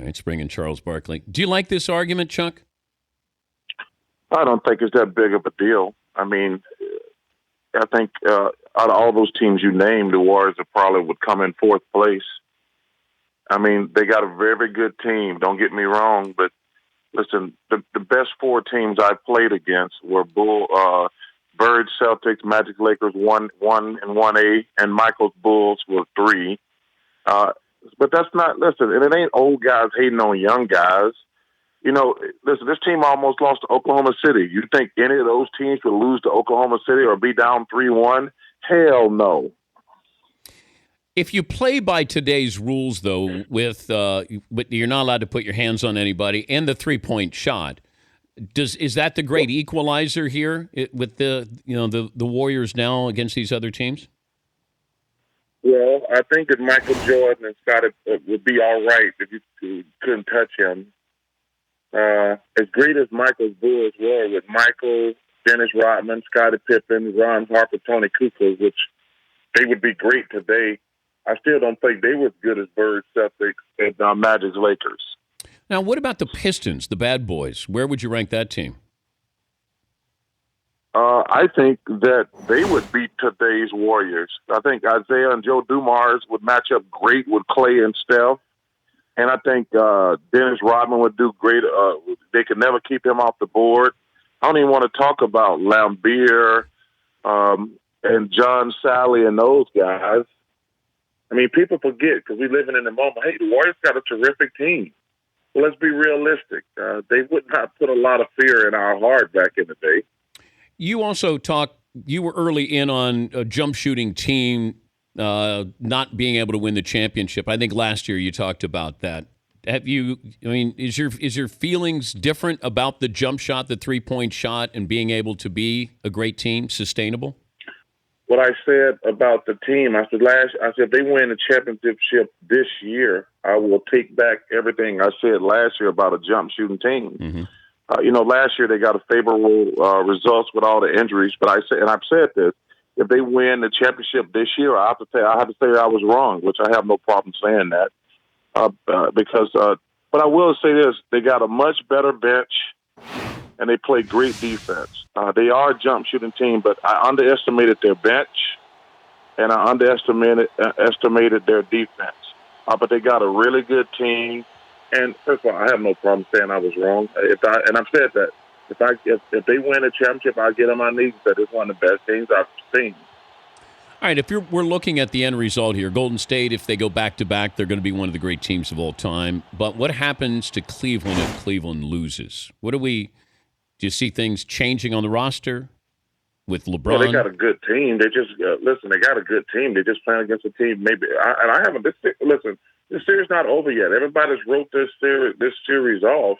Let's bring in Charles Barkley. Do you like this argument, Chuck? I don't think it's that big of a deal. I mean, I think out of all those teams you named, the Warriors probably would come in fourth place. I mean, they got a very, very good team. Don't get me wrong, but listen, the best four teams I played against were Bird, Celtics, Magic, Lakers, 1 and 1A, and Michael's Bulls were 3. But that's not, listen, and it ain't old guys hating on young guys. You know, listen, this team almost lost to Oklahoma City. You think any of those teams would lose to Oklahoma City or be down 3-1? Hell no. If you play by today's rules, though, but you're not allowed to put your hands on anybody and the three-point shot, is that the great equalizer here with the Warriors now against these other teams? Well, I think that Michael Jordan and Scottie would be all right if you couldn't touch him. As great as Michael's Bulls were with Michael, Dennis Rodman, Scottie Pippen, Ron Harper, Tony Kukoc, which they would be great today, I still don't think they were as good as Bird, Celtics, and Magic's Lakers. Now, what about the Pistons, the bad boys? Where would you rank that team? I think that they would beat today's Warriors. I think Isaiah and Joe Dumars would match up great with Clay and Steph. And I think Dennis Rodman would do great. They could never keep him off the board. I don't even want to talk about Lambeer and John Sally and those guys. I mean, people forget because we're living in the moment. Hey, the Warriors got a terrific team. Well, let's be realistic. They would not put a lot of fear in our heart back in the day. You also you were early in on a jump shooting team not being able to win the championship. I think last year you talked about that. Is your feelings different about the jump shot, the 3-point shot, and being able to be a great team, sustainable? What I said about the team, I said if they win the championship this year, I will take back everything I said last year about a jump shooting team. Mm-hmm. Last year they got a favorable results with all the injuries, but I've said this: if they win the championship this year, I have to say I was wrong, which I have no problem saying that but I will say this: they got a much better bench, and they play great defense. They are a jump shooting team, but I underestimated their bench, and I underestimated their defense. But they got a really good team. And first of all, I have no problem saying I was wrong. I've said that if they win a championship, I get on my knees and say it's one of the best teams I've seen. All right, we're looking at the end result here. Golden State, if they go back-to-back, they're going to be one of the great teams of all time. But what happens to Cleveland if Cleveland loses? Do you see things changing on the roster with LeBron? Well, they got a good team. They just, they got a good team. They're just playing against a team. This series not over yet. Everybody's wrote this series off.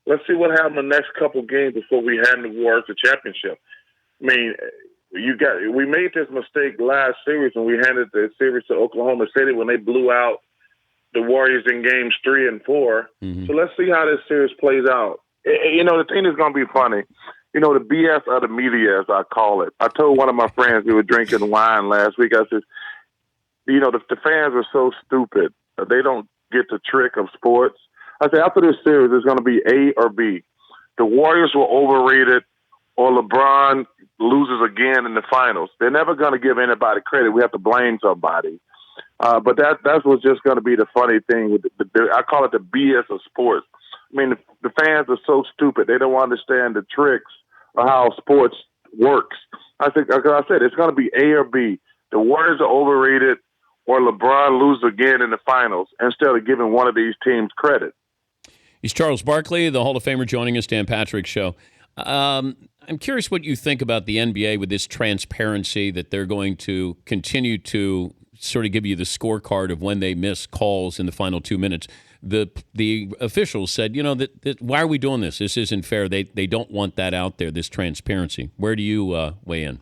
Let's see what happens in the next couple games before we hand the Warriors the championship. I mean, we made this mistake last series when we handed the series to Oklahoma City when they blew out the Warriors in games 3 and 4. Mm-hmm. So let's see how this series plays out. The thing is going to be funny. The BS of the media, as I call it. I told one of my friends we were drinking wine last week. I said, the fans are so stupid. They don't get the trick of sports. I said, after this series, it's going to be A or B. The Warriors were overrated or LeBron loses again in the finals. They're never going to give anybody credit. We have to blame somebody. But that's what's just going to be the funny thing. I call it the BS of sports. I mean, the fans are so stupid. They don't understand the tricks of how sports works. I said, it's going to be A or B. The Warriors are overrated or LeBron loses again in the finals instead of giving one of these teams credit. He's Charles Barkley, the Hall of Famer, joining us, Dan Patrick Show. I'm curious what you think about the NBA with this transparency that they're going to continue to sort of give you the scorecard of when they miss calls in the final 2 minutes. The officials said, that why are we doing this? This isn't fair. They don't want that out there, this transparency. Where do you weigh in?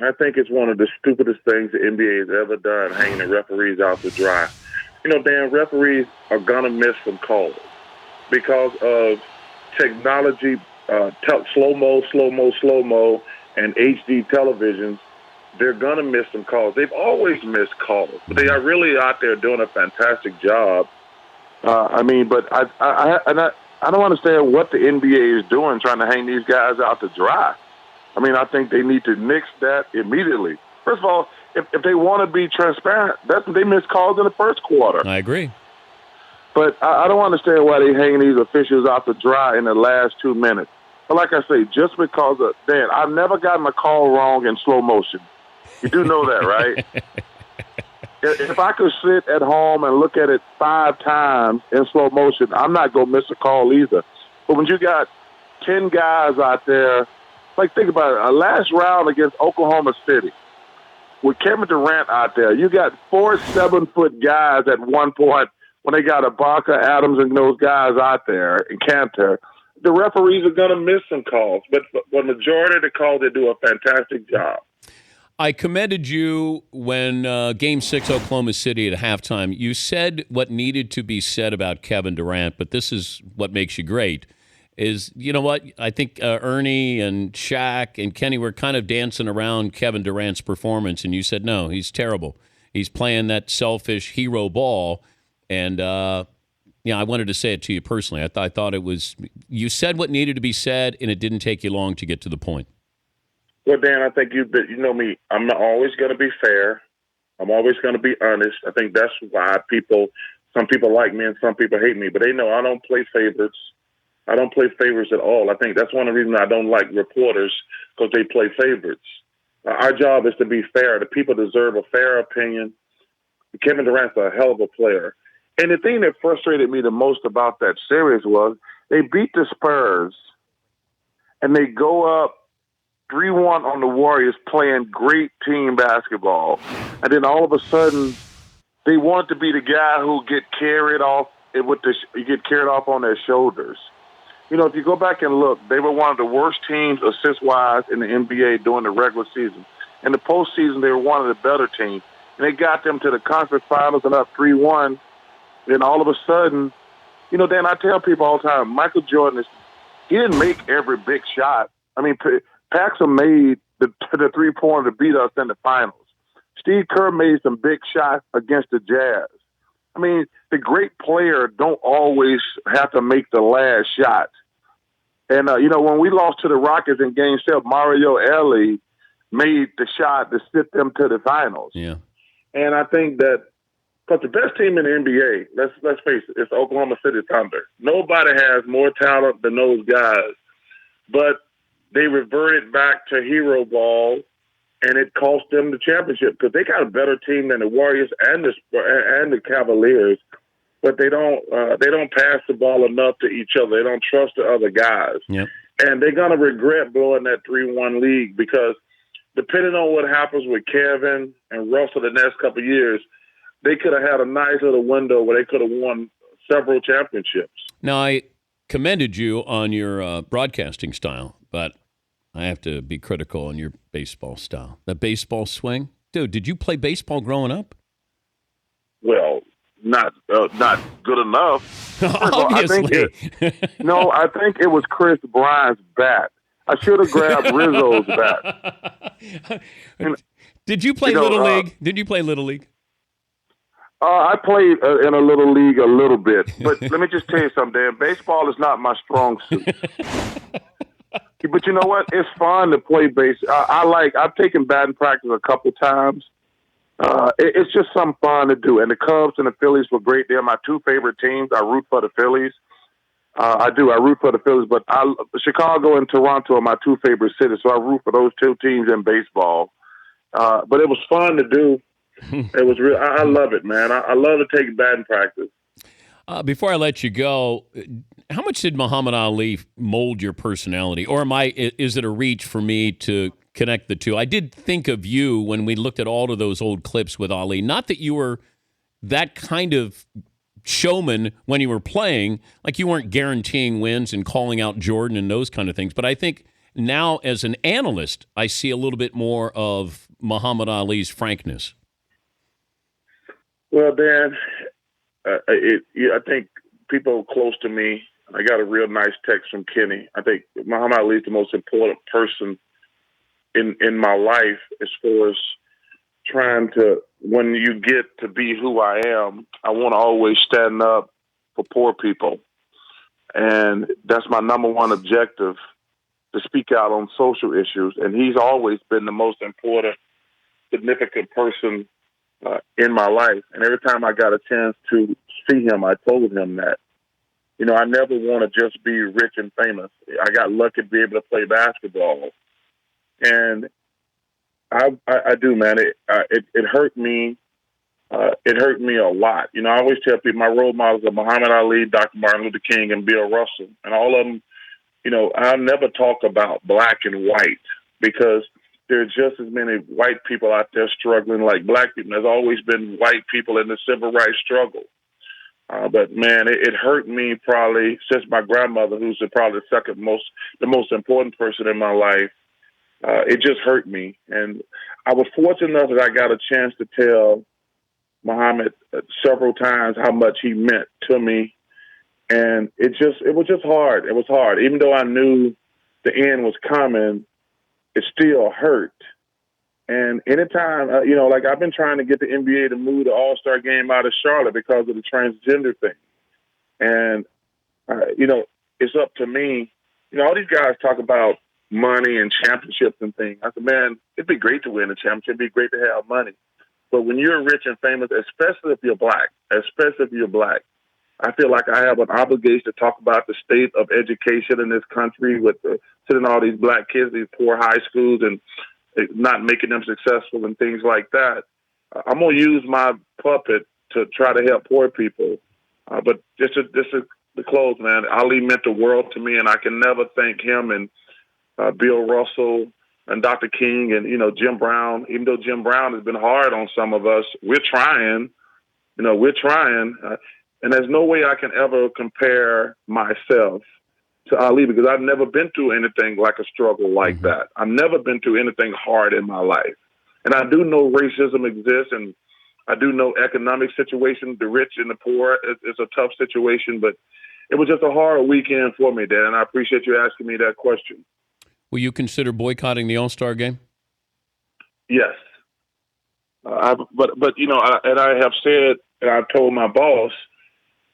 I think it's one of the stupidest things the NBA has ever done, hanging the referees out to dry. Dan, referees are going to miss some calls because of technology, slow-mo, and HD televisions. They're going to miss some calls. They've always missed calls, but they are really out there doing a fantastic job But I don't understand what the NBA is doing trying to hang these guys out to dry. I think they need to nix that immediately. First of all, if they want to be transparent, that's what they missed calls in the first quarter. I agree. But I don't understand why they hanging these officials out to dry in the last 2 minutes. But like I say, just because of Dan, I've never gotten a call wrong in slow motion. You do know that, right? If I could sit at home and look at it 5 times in slow motion, I'm not going to miss a call either. But when you got 10 guys out there, like think about it, a last round against Oklahoma City, with Kevin Durant out there, you got 4 7-foot guys at one point when they got Ibaka, Adams, and those guys out there, and Cantor. The referees are going to miss some calls, but the majority of the calls, they do a fantastic job. I commended you when Game 6, Oklahoma City at halftime. You said what needed to be said about Kevin Durant, but this is what makes you great, is, you know what, I think Ernie and Shaq and Kenny were kind of dancing around Kevin Durant's performance, and you said, no, he's terrible. He's playing that selfish hero ball, and I wanted to say it to you personally. I thought it was, you said what needed to be said, and it didn't take you long to get to the point. Well, Dan, I think you know me. I'm not always going to be fair. I'm always going to be honest. I think that's why some people like me and some people hate me. But they know I don't play favorites. I don't play favorites at all. I think that's one of the reasons I don't like reporters, because they play favorites. Our job is to be fair. The people deserve a fair opinion. Kevin Durant's a hell of a player. And the thing that frustrated me the most about that series was they beat the Spurs, and they go up 3-1 on the Warriors playing great team basketball. And then all of a sudden, they want to be the guy who get carried off on their shoulders. If you go back and look, they were one of the worst teams assist-wise in the NBA during the regular season. In the postseason, they were one of the better teams. And they got them to the conference finals and up 3-1. Then all of a sudden, Dan, I tell people all the time, Michael Jordan, he didn't make every big shot. Paxson made the 3-pointer to beat us in the finals. Steve Kerr made some big shots against the Jazz. The great player don't always have to make the last shot. And, when we lost to the Rockets in Game 7, Mario Elie made the shot to sit them to the finals. Yeah. And I think that, because the best team in the NBA, let's face it, it's Oklahoma City Thunder. Nobody has more talent than those guys. But they reverted back to hero ball, and it cost them the championship, because they got a better team than the Warriors and the Cavaliers, but they don't pass the ball enough to each other. They don't trust the other guys. Yep. And they're going to regret blowing that 3-1 lead, because depending on what happens with Kevin and Russell the next couple of years, they could have had a nice little window where they could have won several championships. Now, I commended you on your broadcasting style, but I have to be critical on your baseball style. The baseball swing? Dude, did you play baseball growing up? Well, not good enough. Obviously. I think it was Chris Bryant's bat. I should have grabbed Rizzo's bat. Did you play Little League? Did you play Little League? I played in a Little League a little bit. But let me just tell you something, Dan. Baseball is not my strong suit. But you know what? It's fun to play base. I've taken batting practice a couple times. It's just some fun to do. And the Cubs and the Phillies were great. They're my 2 favorite teams. I root for the Phillies. I do. I root for the Phillies. But Chicago and Toronto are my 2 favorite cities, so I root for those 2 teams in baseball. But it was fun to do. It was real. I love it, man. I love to take batting practice. Before I let you go, how much did Muhammad Ali mold your personality? Or is it a reach for me to connect the two? I did think of you when we looked at all of those old clips with Ali. Not that you were that kind of showman when you were playing, like you weren't guaranteeing wins and calling out Jordan and those kind of things. But I think now as an analyst, I see a little bit more of Muhammad Ali's frankness. Well, Dan, I think people close to me, I got a real nice text from Kenny. I think Muhammad Ali is the most important person in my life, as far as trying to, when you get to be who I am, I want to always stand up for poor people. And that's my number one objective, to speak out on social issues. And he's always been the most important, significant person in my life. And every time I got a chance to see him, I told him that, I never want to just be rich and famous. I got lucky to be able to play basketball. And I do, man. It hurt me. It hurt me a lot. I always tell people my role models are Muhammad Ali, Dr. Martin Luther King, and Bill Russell. And all of them, I'll never talk about black and white, because there are just as many white people out there struggling like black people. There's always been white people in the civil rights struggle. But man, it hurt me probably since my grandmother, who's probably the most important person in my life. It just hurt me. And I was fortunate enough that I got a chance to tell Muhammad several times how much he meant to me. And it was just hard. It was hard. Even though I knew the end was coming, it still hurt. And anytime, like I've been trying to get the NBA to move the All-Star game out of Charlotte because of the transgender thing. And, it's up to me. All these guys talk about money and championships and things. I said, man, it'd be great to win a championship. It'd be great to have money. But when you're rich and famous, especially if you're black, I feel like I have an obligation to talk about the state of education in this country with sending all these black kids to these poor high schools and not making them successful and things like that. I'm going to use my puppet to try to help poor people. But this is the close, man. Ali meant the world to me, and I can never thank him and Bill Russell and Dr. King and, Jim Brown. Even though Jim Brown has been hard on some of us, we're trying. And there's no way I can ever compare myself to Ali, because I've never been through anything like a struggle like that. I've never been through anything hard in my life. And I do know racism exists, and I do know economic situation, the rich and the poor. It's a tough situation, but it was just a hard weekend for me, Dan, and I appreciate you asking me that question. Will you consider boycotting the All-Star game? Yes. But I have said, and I've told my boss,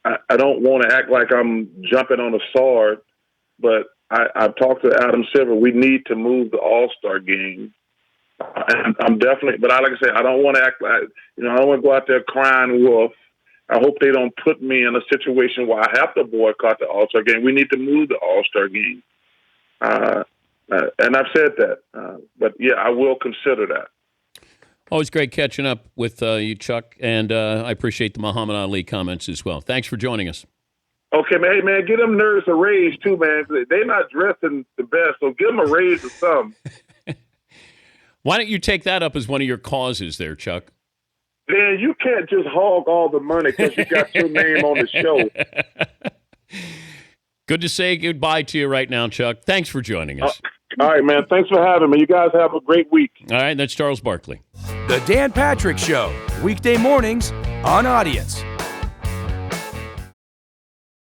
I don't want to act like I'm jumping on a sword, but I've talked to Adam Silver. We need to move the All-Star game. And I'm definitely, but like I say, I don't want to act like, I don't want to go out there crying wolf. I hope they don't put me in a situation where I have to boycott the All-Star game. We need to move the All-Star game. And I've said that. But yeah, I will consider that. Always great catching up with you, Chuck, and I appreciate the Muhammad Ali comments as well. Thanks for joining us. Okay, man. Hey, man, give them nerds a raise, too, man. They're not dressing the best, so give them a raise or something. Why don't you take that up as one of your causes there, Chuck? Man, you can't just hog all the money because you got your name on the show. Good to say goodbye to you right now, Chuck. Thanks for joining us. All right, man. Thanks for having me. You guys have a great week. All right, that's Charles Barkley. The Dan Patrick Show, weekday mornings on Audience.